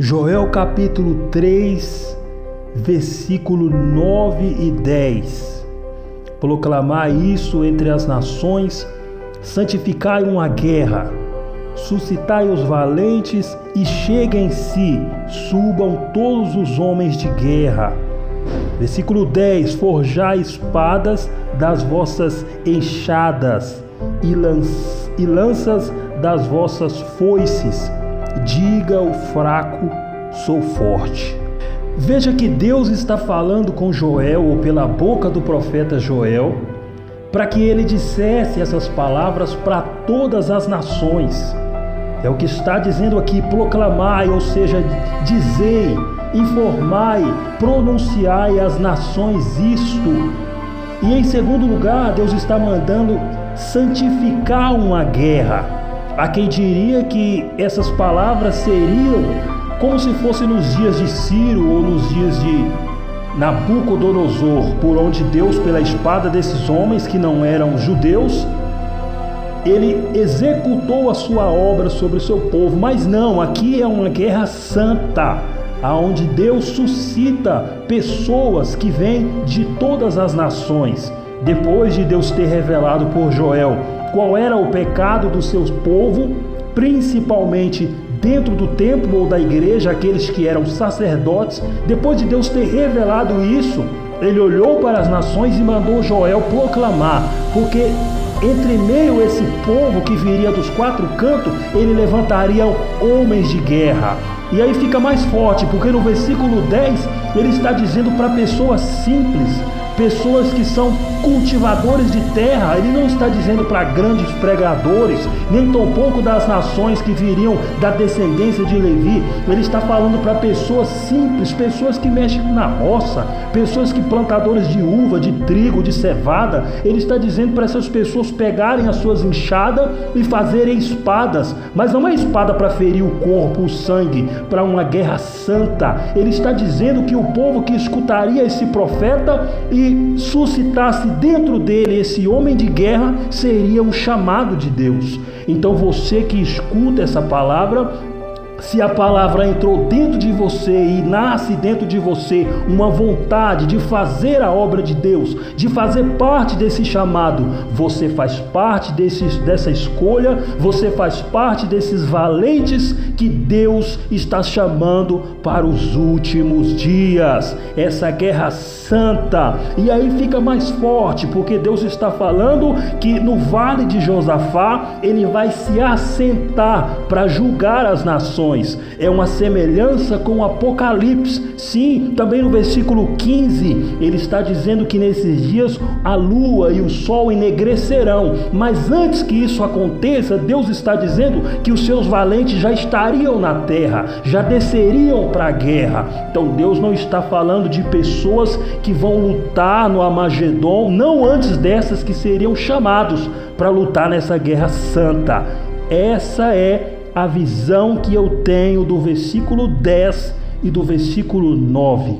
Joel capítulo 3, versículo 9 e 10. Proclamai isso entre as nações, santificai uma guerra, suscitai os valentes e cheguem-se, subam todos os homens de guerra. Versículo 10. Forjai espadas das vossas enxadas e lanças das vossas foices. Diga o fraco, sou forte. Veja que Deus está falando com Joel, ou pela boca do profeta Joel, para que ele dissesse essas palavras para todas as nações. É o que está dizendo aqui: proclamai, ou seja, dizei, informai, pronunciai às nações isto. E em segundo lugar, Deus está mandando santificar uma guerra. Há quem diria que essas palavras seriam como se fosse nos dias de Ciro ou nos dias de Nabucodonosor, por onde Deus, pela espada desses homens que não eram judeus, ele executou a sua obra sobre o seu povo. Mas não, aqui é uma guerra santa, aonde Deus suscita pessoas que vêm de todas as nações. Depois de Deus ter revelado por Joel qual era o pecado do seu povo, principalmente dentro do templo ou da igreja, aqueles que eram sacerdotes, depois de Deus ter revelado isso, ele olhou para as nações e mandou Joel proclamar, porque entre meio a esse povo que viria dos quatro cantos, ele levantaria homens de guerra. E aí fica mais forte, porque no versículo 10 ele está dizendo para pessoas simples, pessoas que são cultivadores de terra. Ele não está dizendo para grandes pregadores, nem tampouco das nações que viriam da descendência de Levi. Ele está falando para pessoas simples, pessoas que mexem na roça, pessoas que plantadores de uva, de trigo, de cevada. Ele está dizendo para essas pessoas pegarem as suas enxadas e fazerem espadas, mas não é espada para ferir o corpo, o sangue, para uma guerra santa. Ele está dizendo que o povo que escutaria esse profeta e suscitasse dentro dele esse homem de guerra seria um chamado de Deus. Então você que escuta essa palavra, se a palavra entrou dentro de você e nasce dentro de você uma vontade de fazer a obra de Deus, de fazer parte desse chamado, você faz parte dessa escolha, você faz parte desses valentes que Deus está chamando para os últimos dias, essa guerra santa. E aí fica mais forte, porque Deus está falando que no vale de Josafá ele vai se assentar para julgar as nações. É uma semelhança com o Apocalipse. Sim, também no versículo 15, ele está dizendo que nesses dias a lua e o sol enegrecerão. Mas antes que isso aconteça, Deus está dizendo que os seus valentes já estariam na terra, já desceriam para a guerra. Então Deus não está falando de pessoas que vão lutar no Armagedon, não antes dessas que seriam chamados para lutar nessa guerra santa. Essa é a visão que eu tenho do versículo 10 e do versículo 9.